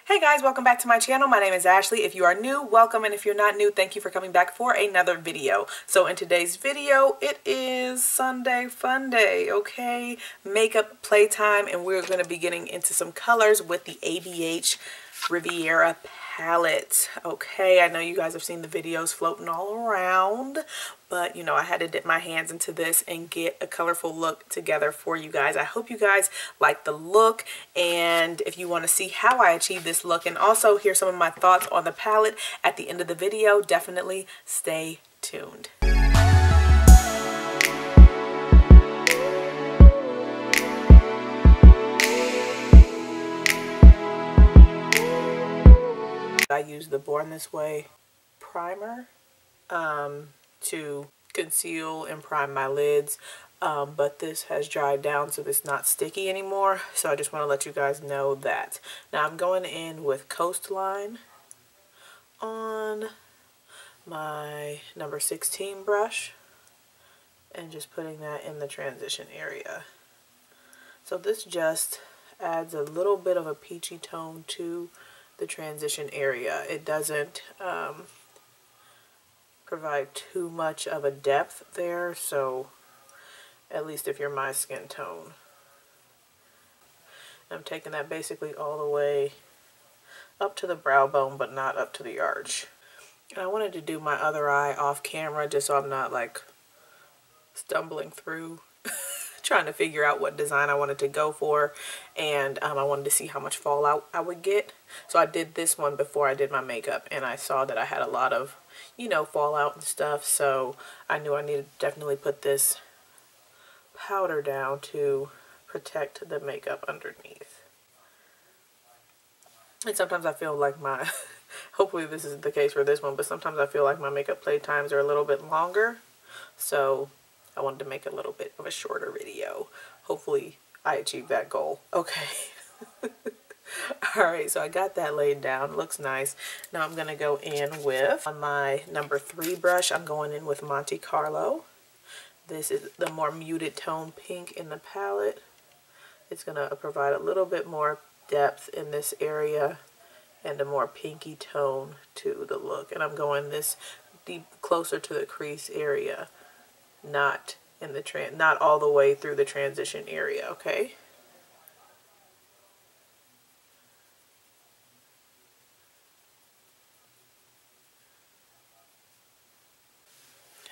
Hey guys, welcome back to my channel. My name is Ashley. If you are new, welcome, and if you're not new, thank you for coming back for another video. So in today's video, it is Sunday fun day, okay? Makeup playtime, and we're going to be getting into some colors with the ABH Riviera palette. Okay, I know you guys have seen the videos floating all around, but you know, I had to dip my hands into this and get a colorful look together for you guys. I hope you guys like the look, and if you want to see how I achieve this look and also hear some of my thoughts on the palette at the end of the video, definitely stay tuned. I use the Born This Way primer to conceal and prime my lids, but this has dried down, so it's not sticky anymore, so I just want to let you guys know that. Now I'm going in with Coastline on my number 16 brush and just putting that in the transition area. So this just adds a little bit of a peachy tone to the transition area. It doesn't provide too much of a depth there, so at least if you're my skin tone. I'm taking that basically all the way up to the brow bone, but not up to the arch. And I wanted to do my other eye off camera just so I'm not like stumbling through trying to figure out what design I wanted to go for, and I wanted to see how much fallout I would get. So I did this one before I did my makeup, and I saw that I had a lot of, you know, fallout and stuff, so I knew I needed to definitely put this powder down to protect the makeup underneath. And sometimes I feel like my hopefully this is the case for this one, but sometimes I feel like my makeup playtimes are a little bit longer, so I wanted to make a little bit of a shorter video. Hopefully I achieved that goal. Okay. Alright, so I got that laid down. Looks nice. Now I'm going to go in with, on my number 3 brush, I'm going in with Monte Carlo. This is the more muted tone pink in the palette. It's going to provide a little bit more depth in this area and a more pinky tone to the look. And I'm going this deep closer to the crease area. Not in the not all the way through the transition area, okay?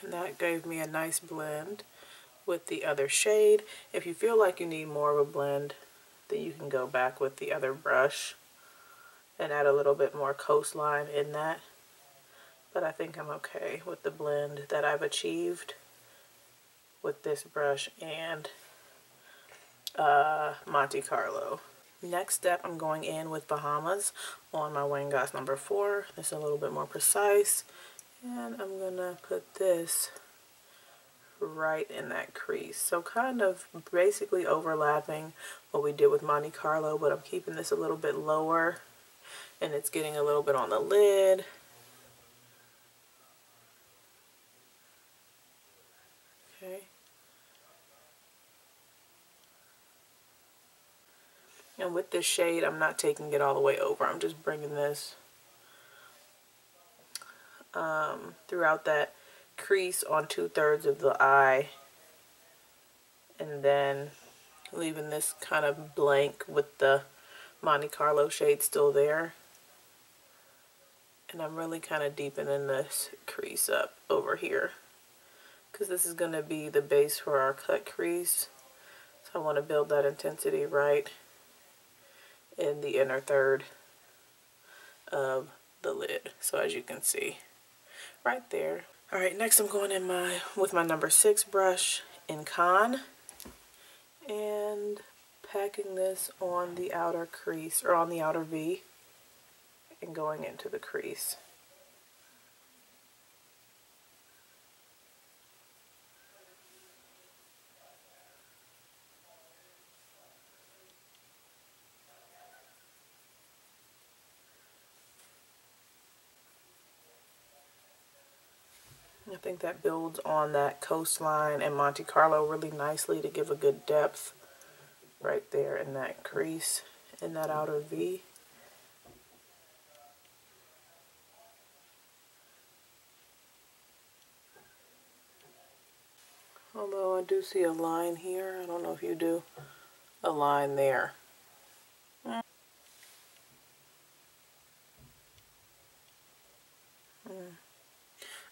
And that gave me a nice blend with the other shade. If you feel like you need more of a blend, then you can go back with the other brush and add a little bit more Coastline in that. But I think I'm okay with the blend that I've achieved with this brush and Monte Carlo. Next step, I'm going in with Bahamas on my Wayne Goss number 4. This is a little bit more precise, and I'm gonna put this right in that crease. So kind of basically overlapping what we did with Monte Carlo, but I'm keeping this a little bit lower, and it's getting a little bit on the lid. Okay. And with this shade, I'm not taking it all the way over. I'm just bringing this throughout that crease on 2/3 of the eye, and then leaving this kind of blank with the Monte Carlo shade still there. And I'm really kind of deepening this crease up over here, because this is going to be the base for our cut crease. So I want to build that intensity right in the inner third of the lid. So as you can see, right there. Alright, next I'm going in with my number 6 brush in Con and packing this on the outer crease, or on the outer V, and going into the crease. I think that builds on that Coastline and Monte Carlo really nicely to give a good depth right there in that crease, in that outer V. Although I do see a line here. I don't know if you do. A line there.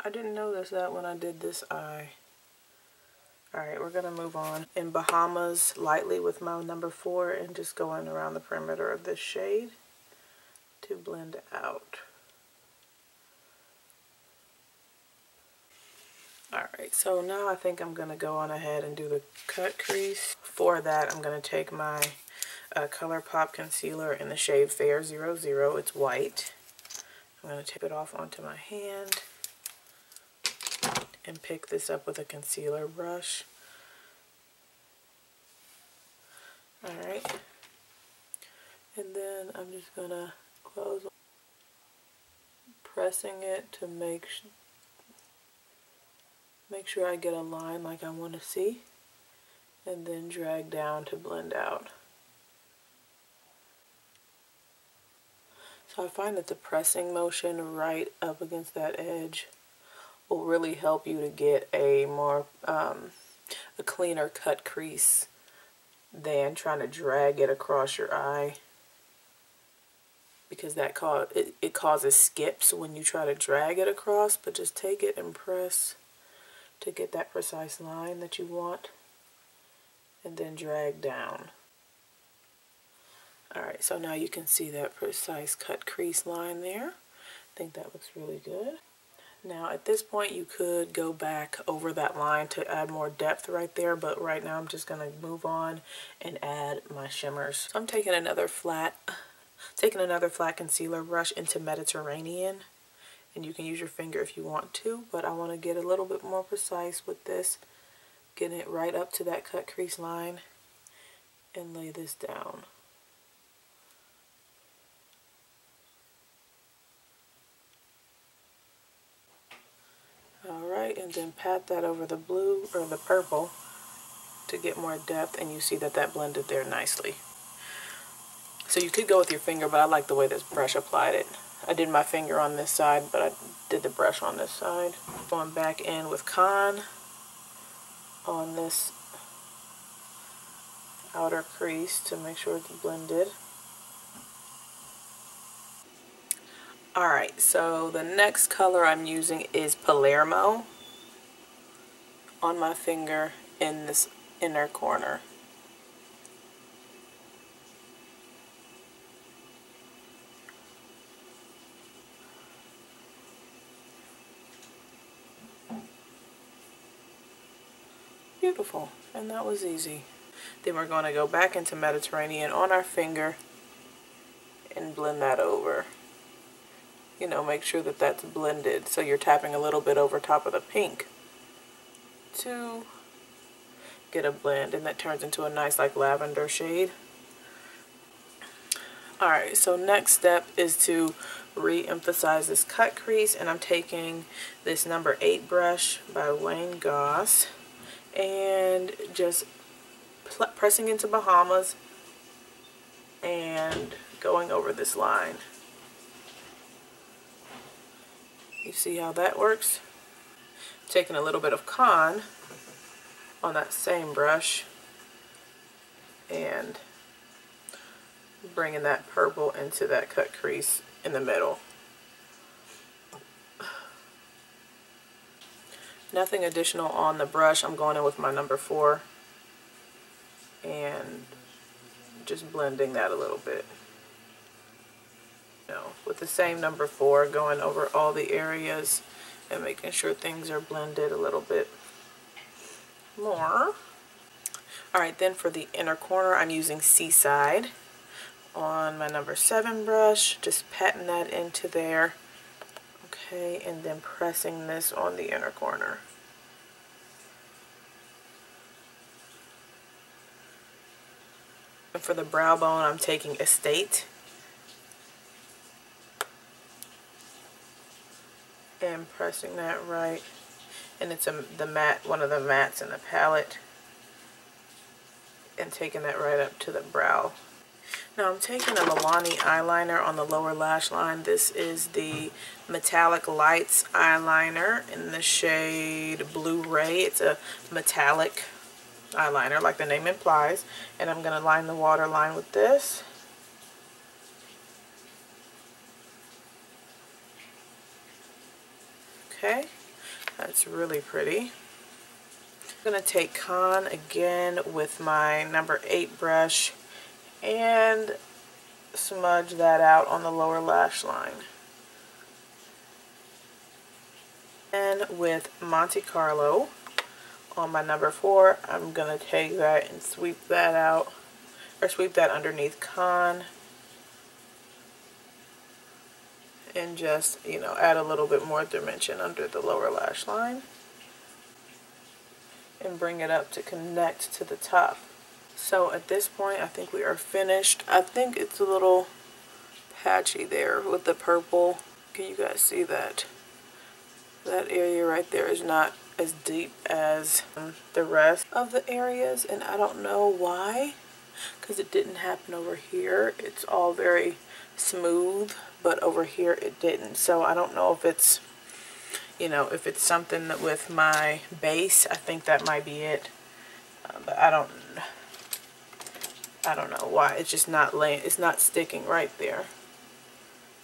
I didn't notice that when I did this eye. Alright, we're going to move on in Bahamas lightly with my number 4 and just going around the perimeter of this shade to blend out. Alright, so now I think I'm going to go on ahead and do the cut crease. For that, I'm going to take my ColourPop concealer in the shade Fair 00. It's white. I'm going to tip it off onto my hand and pick this up with a concealer brush. Alright. And then I'm just going to close, pressing it to make sure I get a line like I want to see, and then drag down to blend out. So I find that the pressing motion right up against that edge will really help you to get a more a cleaner cut crease than trying to drag it across your eye, because that it causes skips when you try to drag it across. But just take it and press to get that precise line that you want, and then drag down. Alright, so now you can see that precise cut crease line there. I think that looks really good. Now at this point you could go back over that line to add more depth right there, but right now I'm just going to move on and add my shimmers. So I'm taking another flat concealer brush into Mediterranean, and you can use your finger if you want to, but I want to get a little bit more precise with this, getting it right up to that cut crease line, and lay this down. Alright, and then pat that over the blue or the purple to get more depth, and you see that that blended there nicely. So you could go with your finger, but I like the way this brush applied it. I did my finger on this side, but I did the brush on this side. Going back in with Con on this outer crease to make sure it's blended. Alright, so the next color I'm using is Palermo on my finger in this inner corner. Beautiful, and that was easy. Then we're going to go back into Mediterranean on our finger and blend that over. You know, make sure that that's blended, so you're tapping a little bit over top of the pink to get a blend, and that turns into a nice like lavender shade. Alright, so next step is to re-emphasize this cut crease, and I'm taking this number 8 brush by Wayne Goss and just pressing into Bahamas and going over this line. You see how that works? Taking a little bit of Con on that same brush and bringing that purple into that cut crease in the middle. Nothing additional on the brush. I'm going in with my number 4 and just blending that a little bit. With the same number 4, going over all the areas and making sure things are blended a little bit more. Alright, then for the inner corner, I'm using Seaside on my number 7 brush, just patting that into there. Okay, and then pressing this on the inner corner. And for the brow bone, I'm taking Estate and pressing that right, and it's the matte, one of the mattes in the palette, and taking that right up to the brow. Now I'm taking a Milani eyeliner on the lower lash line. This is the Metallic Lights eyeliner in the shade Blue Ray. It's a metallic eyeliner like the name implies. And I'm going to line the waterline with this. Okay, that's really pretty. I'm going to take Con again with my number 8 brush and smudge that out on the lower lash line. And with Monte Carlo on my number 4, I'm going to take that and sweep that out, or sweep that underneath Con. And just, you know, add a little bit more dimension under the lower lash line. And bring it up to connect to the top. So at this point, I think we are finished. I think it's a little patchy there with the purple. Can you guys see that? That area right there is not as deep as the rest of the areas, and I don't know why, because it didn't happen over here. It's all very smooth, but over here it didn't. So I don't know if it's, you know, if it's something that with my base. I think that might be it, but I don't know why. It's just not laying. It's not sticking right there.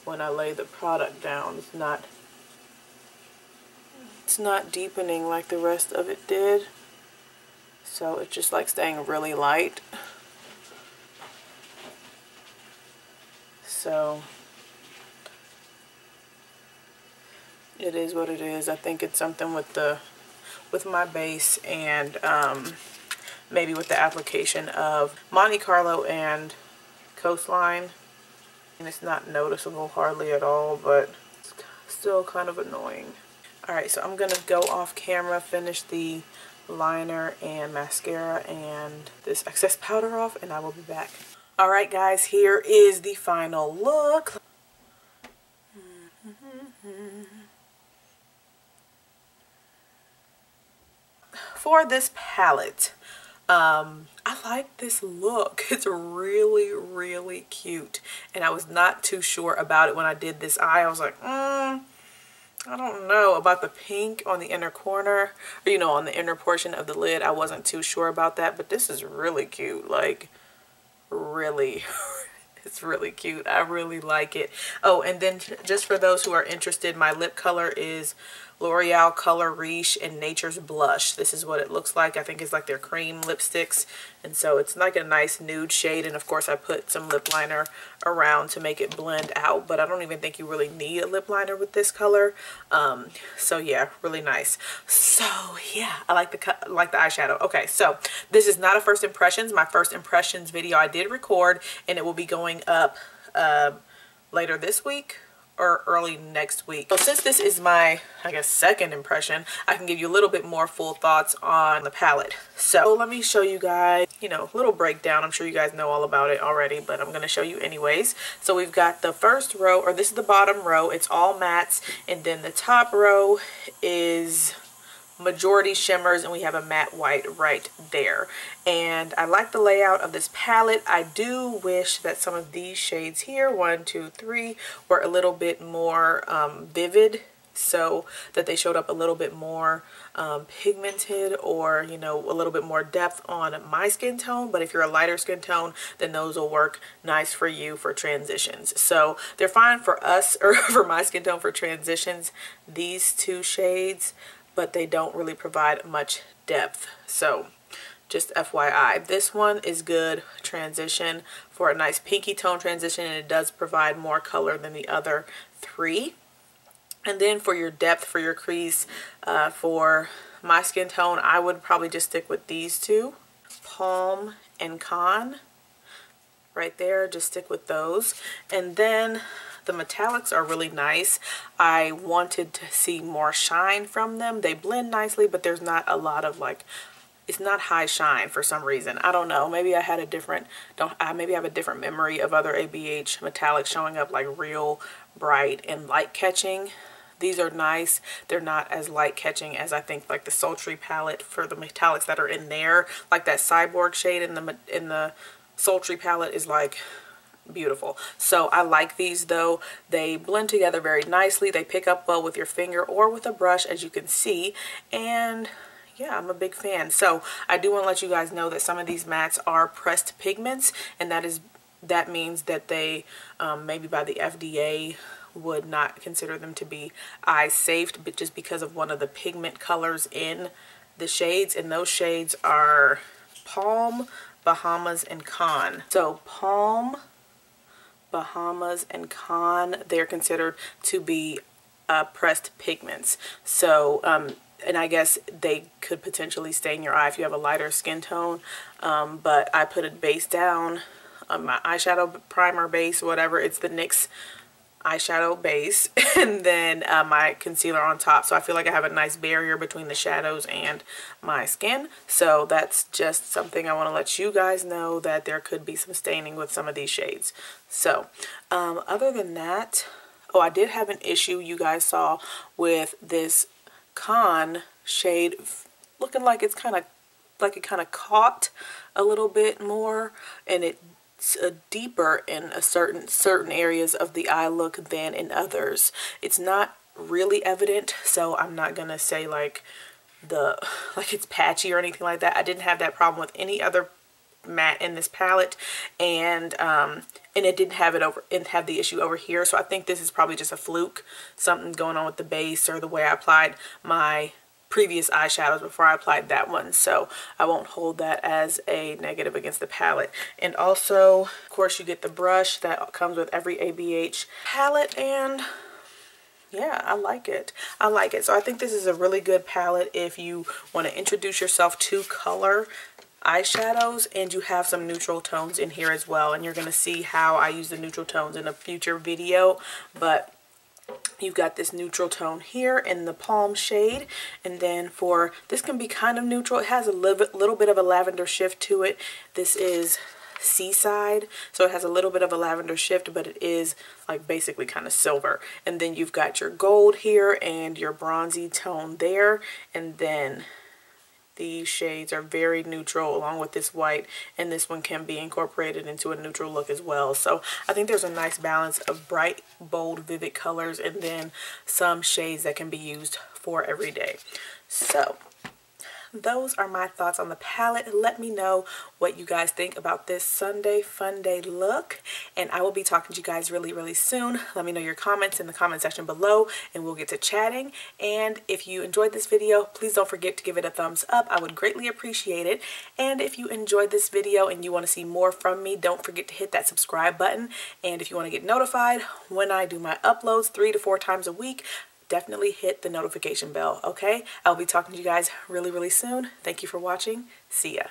When I lay the product down, it's not deepening like the rest of it did. So it's just like staying really light. So it is what it is. I think it's something with my base and maybe with the application of Monte Carlo and Coastline. And it's not noticeable hardly at all, but it's still kind of annoying. Alright, so I'm going to go off camera, finish the liner and mascara and this excess powder off, and I will be back. Alright guys, here is the final look. For this palette, I like this look. It's really, really cute. And I was not too sure about it when I did this eye. I was like, I don't know about the pink on the inner corner, or, you know, on the inner portion of the lid. I wasn't too sure about that, but this is really cute. Like, really, it's really cute. I really like it. Oh, and then just for those who are interested, my lip color is L'Oreal Color Riche and Nature's Blush. This is what it looks like. I think it's like their cream lipsticks, and so it's like a nice nude shade. And of course I put some lip liner around to make it blend out, but I don't even think you really need a lip liner with this color. So yeah, really nice. So yeah, I like the eyeshadow. Okay, so this is not a first impressions. My first impressions video I did record, and it will be going up later this week or early next week. So since this is my, I guess, second impression, I can give you a little bit more full thoughts on the palette. So let me show you guys, you know, a little breakdown. I'm sure you guys know all about it already, but I'm going to show you anyways. So we've got the first row, or this is the bottom row. It's all mattes, and then the top row is majority shimmers, and we have a matte white right there. And I like the layout of this palette. I do wish that some of these shades here, 1, 2, 3, were a little bit more vivid, so that they showed up a little bit more pigmented, or, you know, a little bit more depth on my skin tone. But if you're a lighter skin tone, then those will work nice for you for transitions. So they're fine for us, or for my skin tone for transitions, these two shades, but they don't really provide much depth. So just FYI, this one is good transition for a nice pinky tone transition, and it does provide more color than the other three. And then for your depth, for your crease, for my skin tone, I would probably just stick with these two, Palm and Con, right there. Just stick with those. And then the metallics are really nice. I wanted to see more shine from them. They blend nicely, but there's not a lot of, like, it's not high shine for some reason. I don't know. Maybe I had a different, maybe I have a different memory of other ABH metallics showing up like real bright and light catching. These are nice. They're not as light catching as I think like the Sultry palette for the metallics that are in there. Like that Cyborg shade in the Sultry palette is like beautiful. So I like these though. They blend together very nicely. They pick up well with your finger or with a brush, as you can see. And yeah, I'm a big fan. So I do want to let you guys know that some of these mattes are pressed pigments, and that means that they maybe by the FDA would not consider them to be eye safe, but just because of one of the pigment colors in the shades, and those shades are Palm, Bahamas, and Con. So Palm, Bahamas, and Con, they're considered to be pressed pigments. So and I guess they could potentially stain your eye if you have a lighter skin tone, but I put a base down, my eyeshadow primer base, whatever, it's the NYX eyeshadow base, and then my concealer on top. So I feel like I have a nice barrier between the shadows and my skin. So that's just something I want to let you guys know, that there could be some staining with some of these shades. So other than that, oh, I did have an issue you guys saw with this Con shade looking like it's kind of caught a little bit more, and it's deeper in certain areas of the eye look than in others. It's not really evident, so I'm not gonna say like it's patchy or anything like that. I didn't have that problem with any other matte in this palette, and it didn't have the issue over here. So I think this is probably just a fluke, something going on with the base or the way I applied my previous eyeshadows before I applied that one. So I won't hold that as a negative against the palette. And also, of course, you get the brush that comes with every ABH palette, and yeah, I like it. I like it. So I think this is a really good palette if you want to introduce yourself to color eyeshadows, and you have some neutral tones in here as well, and you're going to see how I use the neutral tones in a future video. But you've got this neutral tone here in the Palm shade, and then for this can be kind of neutral. It has a little bit of a lavender shift to it. This is Seaside, so it has a little bit of a lavender shift, but it is like basically kind of silver. And then you've got your gold here and your bronzy tone there, and then these shades are very neutral along with this white, and this one can be incorporated into a neutral look as well. So I think there's a nice balance of bright, bold, vivid colors, and then some shades that can be used for every day. So those are my thoughts on the palette. Let me know what you guys think about this Sunday Funday look, and I will be talking to you guys really, really soon. Let me know your comments in the comment section below, and we'll get to chatting. And if you enjoyed this video, please don't forget to give it a thumbs up. I would greatly appreciate it. And if you enjoyed this video and you want to see more from me, don't forget to hit that subscribe button. And if you want to get notified when I do my uploads 3 to 4 times a week, definitely hit the notification bell, okay? I'll be talking to you guys really, really soon. Thank you for watching. See ya.